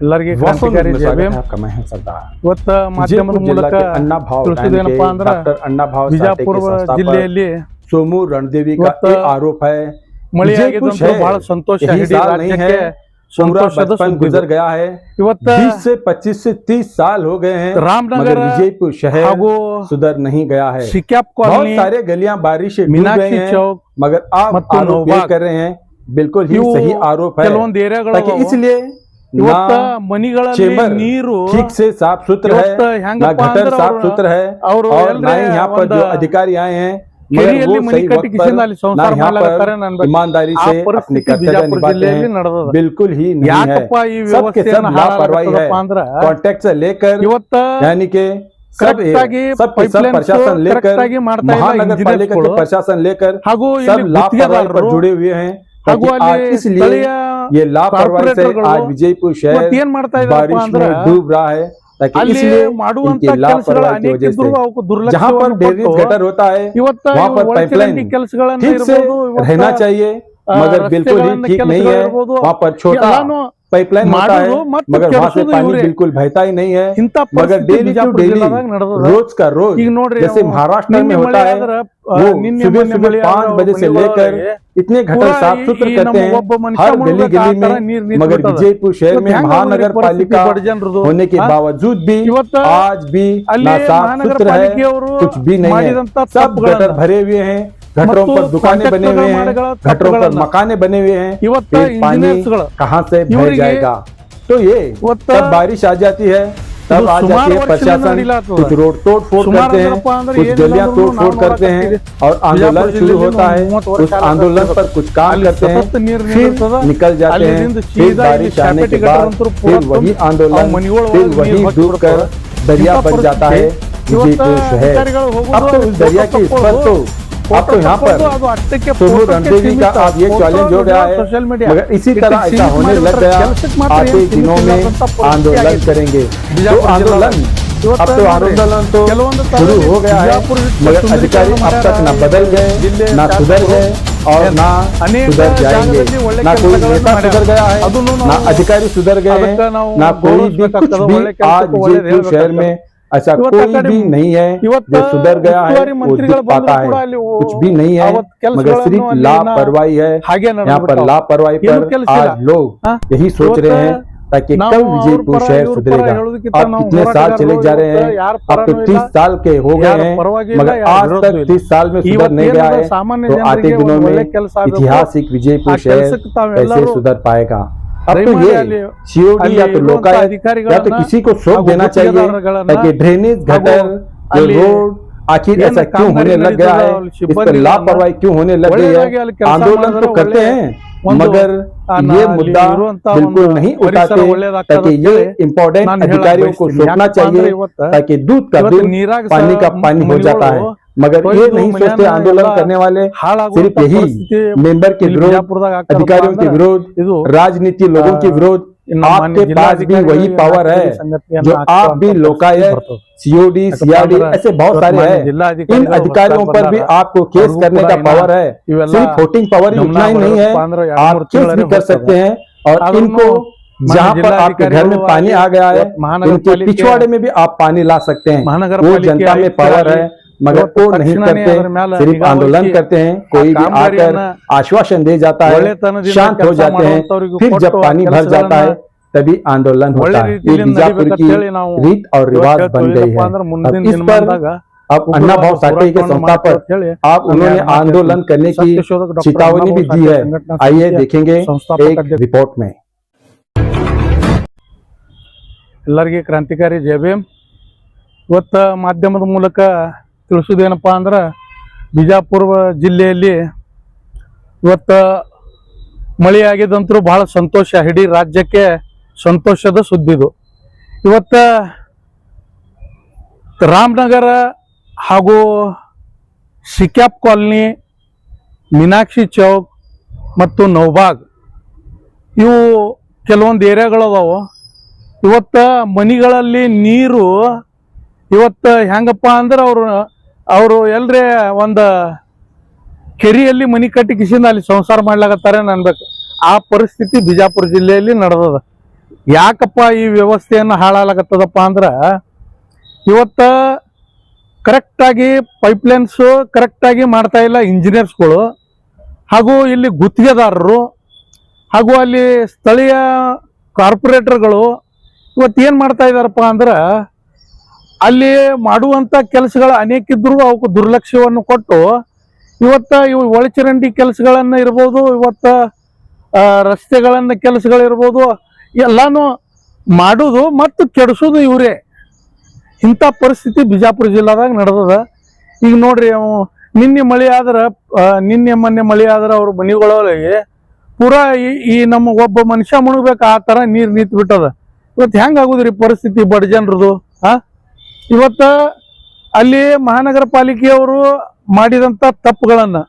ಎಲ್ಲರಿಗೆ ಕ್ರಾಂತಿಕಾರಿ J B M ಇವತ್ತು ಮಾಧ್ಯಮದ ಮೂಲಕ ತಿಳಿಸಿದೇನಪ್ಪ ಅಂದ್ರೆ ಬಿಜಾಪುರ ಜಿಲ್ಲೆಯಲ್ಲಿ सोमू रणदेवी का ये आरोप है ಮಳೆಯಾಗಿದ್ದಂತೂ ಬಹಳ ಸಂತೋಷ ಇಡೀ ರಾಜ್ಯಕ್ಕೆ बचपन गुजर गया है 20 से 25 से 30 साल हो गए हैं रामनगर विजयपुर शहर सुधर नहीं गया है बहुत सारे गलियां बारिश से मीनाक्षी चौक मगर आप आरोप ये कर रहे हैं बिल्कुल ही सही आरोप है इसलिए मनिಗಳಲ್ಲಿ ನೀರು ठीक से साफ सुथरा है ना गटर साफ सुथरा है और ना यहाँ पर जो अधिकारी आए हैं ईमानदारी से अपनी कर्तव्य निभाते हैं बिल्कुल ही नहीं है सबके सब लापरवाही है कॉन्ट्रैक्ट से लेकर यानी के सब प्रशासन लेकर महानगर पालिका के प्रशासन लेकर सब लापरवाही पर जुड़े हुए हैं इसलिए ये लापरवाही से आज विजयपुर शहर बारिश में डूब रहा है इसलिए इनकी लापरवाही की वजह से जहाँ पर ड्रेनेज गटर होता है वहाँ पर पाइपलाइन ठीक से रहना चाहिए मगर बिल्कुल ही ठीक नहीं है वहाँ पर छोटा पाइपलाइन होता है मगर वहाँ से पानी बिल्कुल बहता ही नहीं है मगर डेली टू डेली रोज का रोज जैसे महाराष्ट्र में होता है वो सुबह सुबह 5 बजे से लेकर इतने गटर साफ सुथरे करते हैं हर गली गली में मगर विजयपुर शहर में महानगर पालिका होने के बावजूद भी आज भी ना साफ सुथरा है कुछ भी नहीं है सब गटर भरे हुए हैं घटरों पर दुकानें बने हुए हैं घटरों पर मकाने बने हुए हैं पानी कहाँ से भर जाएगा तो ये तब बारिश आ जाती है तब आ जाती है प्रशासन कुछ रोड तोड़ फोड़ करते हैं कुछ गलियां तोड़ फोड़ करते हैं और आंदोलन शुरू होता है उस आंदोलन पर कुछ काम करते हैं फिर निकल जाते हैं फिर बारिश आने के बाद फिर वही आंदोलन फिर वही डूब कर दरिया बन जाता है विजयपुर शहर अब तो उस दरिया के इस पर तो अब तो यहाँ पर सोमू रणदेवी का आप ये चैलेंज हो गया है मगर इसी तरह ऐसा होने लग गया आते दिनों में आंदोलन करेंगे जो आंदोलन अब तो आंदोलन तो शुरू हो गया है मगर अधिकारी अब तक न बदल गए न सुधर गए और ना सुधर जाएंगे ना कोई नेता सुधर गया है ना अधिकारी सुधर गए हैं ना कोई भी कुछ भी आज विजयपुर शहर में ऐसा कोई भी नहीं है जो सुधर गया है वो दिख पाता है कुछ भी नहीं है मगर सिर्फ लापरवाही है यहाँ पर लापरवाही पर आज लोग यही सोच रहे हैं ताकि कब विजयपुर शहर सुधरेगा अब कितने साल चले जा रहे हैं अब तो 30 साल के हो गए हैं मगर आज तक 30 साल में सुधर नहीं गया है तो आते दिनों में ऐतिहासिक विजयपुर शहर कैसे सुधर पाएगा अब तो ये सीओडी या तो लोकायुक्त या तो किसी को सौंप देना चाहिए ताकि ड्रेनेज गटर रोड आखिर ऐसा क्यों होने लग गया है इस पर लापरवाही क्यों होने लग गई है आंदोलन तो करते हैं मगर ये मुद्दा बिल्कुल नहीं उठाते ताकि ये इम्पोर्टेंट अधिकारियों को सोचना चाहिए ताकि दूध का दूध पानी का पानी हो जाता है मगर ये नहीं सोचते आंदोलन करने वाले सिर्फ यही मेंबर के विरोध अधिकारियों के विरोध राजनीति लोगों के विरोध आपके पास भी वही पावर है जो आप भी लोकायुक्त सीओडी सीआरडी ऐसे बहुत सारे हैं इन अधिकारियों पर भी आपको केस करने का पावर है सिर्फ वोटिंग पावर ही उतना ही नहीं है आप केस भी कर सकते हैं और इनको जहाँ पर आपके घर में पानी आ गया है इनके पिछवाड़े में भी आप पानी ला सकते हैं वो जनता में पावर है मगर वो नहीं करते सिर्फ आंदोलन करते हैं कोई भी आकर आश्वासन दे जाता है शांत हो जाते हैं फिर जब पानी भर जाता है तभी आंदोलन होता है ये बीजापुर की रीत और रिवाज बन गई है अब इस पर अब अन्ना भाव साठे के संस्था पर आप उन्होंने आंदोलन करने की चेतावनी भी दी है आइए देखेंगे एक रिपोर्ट में ಎಲ್ಲರಿಗೆ ಕ್ರಾಂತಿಕಾರಿ ಜೆ ಬಿ ಎಂ ಇವತ್ತು ಮಾಧ್ಯಮದ ಮೂಲಕ ತಿಳಿಸೋದೇನಪ್ಪ ಅಂದ್ರೆ ಬಿಜಾಪುರ ಜಿಲ್ಲೆಯಲ್ಲಿ ಇವತ್ತು ಮಳೆಯಾಗಿದ್ದಂತರೂ ಬಹಳ ಸಂತೋಷ ಇಡೀ ರಾಜ್ಯಕ್ಕೆ ಸಂತೋಷದ ಸುದ್ದಿದು ಇವತ್ತು ರಾಮನಗರ ಹಾಗೂ ಸಿಕ್ಯಾಪ್ ಕಾಲನಿ ಮೀನಾಕ್ಷಿ ಚೌಕ್ ಮತ್ತು ನೌಬಾಗ್ ಇವು ಕೆಲವೊಂದು ಏರಿಯಾಗಳದಾವು ಇವತ್ತು ಮನಿಗಳಲ್ಲಿ ನೀರು ಇವತ್ತು ಹೆಂಗಪ್ಪ ಅಂದ್ರೆ ಅವರು ಎಲ್ಲರೇ ಒಂದು ಕೆರೆಯಲ್ಲಿ ಮನಿ ಕಟ್ಟಿ ಕಿಸಿಂದ ಅಲ್ಲಿ ಸಂಸಾರ ಮಾಡ್ಲಾಗತ್ತಾರೆ ಅನ್ಬೇಕು ಆ ಪರಿಸ್ಥಿತಿ ಬಿಜಾಪುರ ಜಿಲ್ಲೆಯಲ್ಲಿ ನಡೆದದ ಯಾಕಪ್ಪ ಈ ವ್ಯವಸ್ಥೆಯನ್ನು ಹಾಳಾಗತ್ತದಪ್ಪ ಅಂದ್ರ ಇವತ್ತ ಕರೆಕ್ಟಾಗಿ ಪೈಪ್ಲೈನ್ಸ್ ಕರೆಕ್ಟಾಗಿ ಮಾಡ್ತಾ ಇಲ್ಲ ಇಂಜಿನಿಯರ್ಸ್ಗಳು, ಹಾಗೂ ಇಲ್ಲಿ ಗುತ್ತಿಗೆದಾರರು, ಹಾಗೂ ಅಲ್ಲಿ ಸ್ಥಳೀಯ ಕಾರ್ಪೊರೇಟರ್ಗಳು ಇವತ್ತೇನು ಮಾಡ್ತಾ ಇದ್ದಾರಪ್ಪ ಅಂದ್ರೆ ಅಲ್ಲಿ ಮಾಡುವಂಥ ಕೆಲಸಗಳು ಅನೇಕ ಇದ್ದರೂ ಅವಕ್ಕೆ ದುರ್ಲಕ್ಷ್ಯವನ್ನು ಕೊಟ್ಟು ಇವು ಒಳಚರಂಡಿ ಕೆಲಸಗಳನ್ನು ಇರ್ಬೋದು, ರಸ್ತೆಗಳನ್ನು ಕೆಲಸಗಳಿರ್ಬೋದು, ಎಲ್ಲಾನು ಮಾಡೋದು ಮತ್ತು ಕೆಡಿಸೋದು ಇವರೇ. ಇಂಥ ಪರಿಸ್ಥಿತಿ ಬಿಜಾಪುರ ಜಿಲ್ಲಾದಾಗ ನಡೆದದ. ಈಗ ನೋಡ್ರಿ, ನಿನ್ನೆ ಮೊನ್ನೆ ಮಳೆ ಆದ್ರೆ ಅವ್ರ ಮನೆಗಳೊಳಗೆ ಪೂರಾ ಈ ನಮ್ಮ ಒಬ್ಬ ಮನುಷ್ಯ ಮುಣಗ್ಬೇಕು ಆ ಥರ ನೀರು ನಿಂತು ಬಿಟ್ಟದ. ಇವತ್ತು ಹೆಂಗಾಗುದ್ರಿ ಪರಿಸ್ಥಿತಿ ಬಡ ಜನರದು? ಇವತ್ತ ಅಲ್ಲಿ ಮಹಾನಗರ ಪಾಲಿಕೆಯವರು ಮಾಡಿದಂಥ ತಪ್ಪುಗಳನ್ನು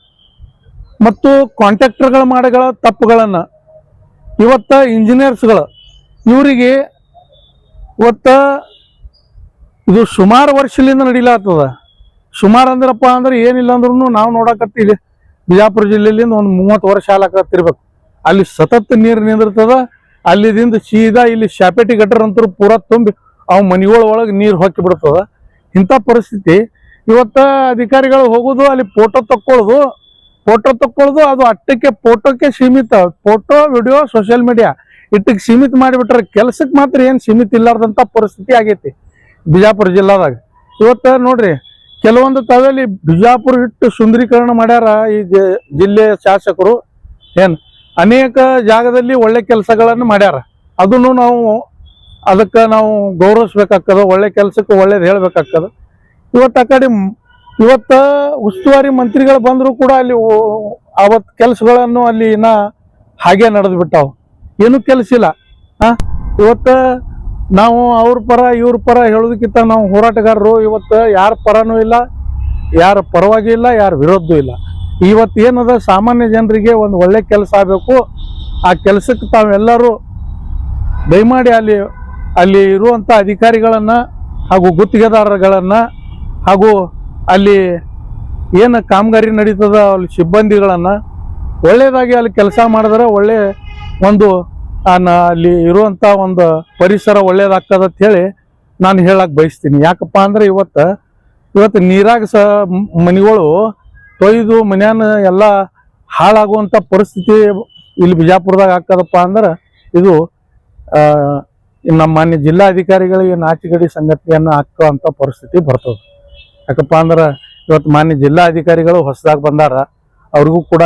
ಮತ್ತು ಕಾಂಟ್ರಾಕ್ಟರ್ಗಳು ಮಾಡಿಗಳ ತಪ್ಪುಗಳನ್ನು ಇವತ್ತ ಇಂಜಿನಿಯರ್ಸ್ಗಳು ಇವರಿಗೆ ಇದು ಸುಮಾರು ವರ್ಷದಿಂದ ನಡೀಲಾಗ್ತದ. ಸುಮಾರು ಅಂದ್ರಪ್ಪ ಅಂದ್ರೆ ಏನಿಲ್ಲ ಅಂದ್ರೂ ನಾವು ನೋಡಕತ್ತೀವಿ ಬಿಜಾಪುರ ಜಿಲ್ಲೆಯಿಂದ ಒಂದು 30 ವರ್ಷ ಆಲಕತ್ತಿರ್ಬೇಕು. ಅಲ್ಲಿ ಸತತ ನೀರು ನಿಂದಿರ್ತದ. ಅಲ್ಲಿದಿಂದ ಸೀದಾ ಇಲ್ಲಿ ಶಾಪೇಟಿ ಗಟ್ಟರ್ ಅಂತೂ ಪೂರಾ ತುಂಬಿ ಅವು ಮನೆಗಳ ಒಳಗೆ ನೀರು ಹೊಕ್ಕಿ ಬಿಡ್ತದ. ಇಂಥ ಪರಿಸ್ಥಿತಿ ಇವತ್ತ ಅಧಿಕಾರಿಗಳು ಹೋಗೋದು, ಅಲ್ಲಿ ಫೋಟೋ ತಕ್ಕೊಳ್ಳೋದು, ಅದು ಅಟ್ಟಕ್ಕೆ ಫೋಟೋಕ್ಕೆ ಸೀಮಿತ. ಫೋಟೋ ವಿಡಿಯೋ ಸೋಷಿಯಲ್ ಮೀಡಿಯಾ ಇಟ್ಟಿಗೆ ಸೀಮಿತ ಮಾಡಿಬಿಟ್ರೆ ಕೆಲಸಕ್ಕೆ ಮಾತ್ರ ಏನು ಸೀಮಿತ ಇಲ್ಲಾರ್ದಂಥ ಪರಿಸ್ಥಿತಿ ಆಗೈತಿ ಬಿಜಾಪುರ ಜಿಲ್ಲಾದಾಗ. ಇವತ್ತು ನೋಡ್ರಿ, ಕೆಲವೊಂದು ತಾವೆಲ್ಲಿ ಬಿಜಾಪುರ ಇಟ್ಟು ಸುಂದರೀಕರಣ ಮಾಡ್ಯಾರ ಈ ಜಿಲ್ಲೆಯ ಶಾಸಕರು. ಅನೇಕ ಜಾಗದಲ್ಲಿ ಒಳ್ಳೆ ಕೆಲಸಗಳನ್ನು ಮಾಡ್ಯಾರ. ಅದನ್ನು ಅದಕ್ಕೆ ನಾವು ಗೌರವಿಸ್ಬೇಕಾಗ್ತದ. ಒಳ್ಳೆ ಕೆಲಸಕ್ಕೆ ಒಳ್ಳೇದು ಹೇಳ್ಬೇಕಾಗ್ತದ. ಇವತ್ತ ಉಸ್ತುವಾರಿ ಮಂತ್ರಿಗಳು ಬಂದರೂ ಕೂಡ ಅಲ್ಲಿ ಅವತ್ತು ಕೆಲಸಗಳನ್ನು ಅಲ್ಲಿ ಹಾಗೆ ನಡೆದು ಬಿಟ್ಟಾವು, ಏನೂ ಕೆಲಸ ಇಲ್ಲ. ಇವತ್ತು ನಾವು ಅವ್ರ ಪರ ಇವ್ರ ಪರ ಹೇಳೋದಕ್ಕಿಂತ ನಾವು ಹೋರಾಟಗಾರರು. ಇವತ್ತು ಯಾರ ಪರನೂ ಇಲ್ಲ, ಯಾರ ಪರವಾಗಿ ಇಲ್ಲ, ಯಾರ ವಿರೋಧವೂ ಇಲ್ಲ. ಇವತ್ತು ಏನದ, ಸಾಮಾನ್ಯ ಜನರಿಗೆ ಒಂದು ಒಳ್ಳೆ ಕೆಲಸ ಆಗಬೇಕು. ಆ ಕೆಲಸಕ್ಕೆ ತಾವೆಲ್ಲರೂ ದಯಮಾಡಿ ಅಲ್ಲಿ ಇರುವಂಥ ಅಧಿಕಾರಿಗಳನ್ನು ಹಾಗೂ ಗುತ್ತಿಗೆದಾರಗಳನ್ನು ಹಾಗೂ ಅಲ್ಲಿ ಏನು ಕಾಮಗಾರಿ ನಡೀತದ ಅಲ್ಲಿ ಸಿಬ್ಬಂದಿಗಳನ್ನು ಒಳ್ಳೆಯದಾಗಿ ಅಲ್ಲಿ ಕೆಲಸ ಮಾಡಿದ್ರೆ ಒಳ್ಳೆ ಅಲ್ಲಿ ಇರುವಂಥ ಒಂದು ಪರಿಸರ ಒಳ್ಳೇದಾಗ್ತದ ಅಂತ ಹೇಳಿ ನಾನು ಹೇಳಕ್ಕೆ ಬಯಸ್ತೀನಿ. ಯಾಕಪ್ಪ ಅಂದ್ರೆ ಇವತ್ತು ನೀರಾಗ ಮನೆಗಳು ತೊಯ್ದು ಮನ್ಯಾನ ಎಲ್ಲ ಹಾಳಾಗುವಂಥ ಪರಿಸ್ಥಿತಿ ಇಲ್ಲಿ ಬಿಜಾಪುರದಾಗ ಆಗ್ತದಪ್ಪ ಅಂದ್ರೆ ಇದು ನಮ್ಮ ಮಾನ್ಯ ಜಿಲ್ಲಾಧಿಕಾರಿಗಳಿಗೆ ನಾಚಿಗಡಿ ಸಂಗತಿಯನ್ನು ಹಾಕುವಂಥ ಪರಿಸ್ಥಿತಿ ಬರ್ತದೆ. ಯಾಕಪ್ಪ ಅಂದ್ರೆ ಇವತ್ತು ಮಾನ್ಯ ಜಿಲ್ಲಾಧಿಕಾರಿಗಳು ಹೊಸದಾಗಿ ಬಂದಾರ, ಅವ್ರಿಗೂ ಕೂಡ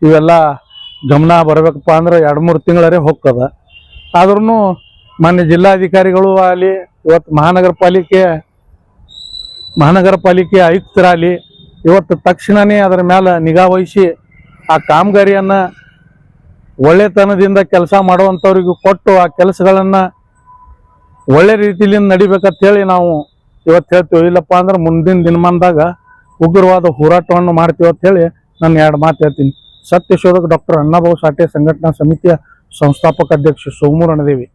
ಇವೆಲ್ಲ ಗಮನ ಬರಬೇಕಪ್ಪ ಅಂದ್ರೆ 2-3 ತಿಂಗಳರೇ ಹೋಗ್ತದ. ಆದ್ರೂ ಮಾನ್ಯ ಜಿಲ್ಲಾಧಿಕಾರಿಗಳು ಅಲ್ಲಿ ಇವತ್ತು ಮಹಾನಗರ ಪಾಲಿಕೆ ಆಯುಕ್ತರಾಗಲಿ ಇವತ್ತು ತಕ್ಷಣವೇ ಅದರ ಮೇಲೆ ನಿಗಾ ವಹಿಸಿ ಆ ಕಾಮಗಾರಿಯನ್ನು ಒಳ್ಳೆತನದಿಂದ ಕೆಲಸ ಮಾಡುವಂಥವ್ರಿಗೂ ಕೊಟ್ಟು ಆ ಕೆಲಸಗಳನ್ನು ಒಳ್ಳೆ ರೀತಿಯಲ್ಲಿ ನಡಿಬೇಕಂತ ಹೇಳಿ ನಾವು ಇವತ್ತು ಹೇಳ್ತೀವಿ. ಇಲ್ಲಪ್ಪ ಅಂದ್ರೆ ಮುಂದಿನ ದಿನಮಾನದಾಗ ಉಗ್ರವಾದ ಹೋರಾಟವನ್ನು ಮಾಡ್ತೀವಿ ಅಂತ ಹೇಳಿ ನಾನು 2 ಮಾತು ಹೇಳ್ತೀನಿ. ಸತ್ಯ ಶೋಧಕ ಡಾಕ್ಟರ್ ಅಣ್ಣಾಭಾऊ ಸಾಠೆ ಸಂಘಟನಾ ಸಮಿತಿಯ ಸಂಸ್ಥಾಪಕ ಅಧ್ಯಕ್ಷ ಸೋಮು ರಣದೇವಿ.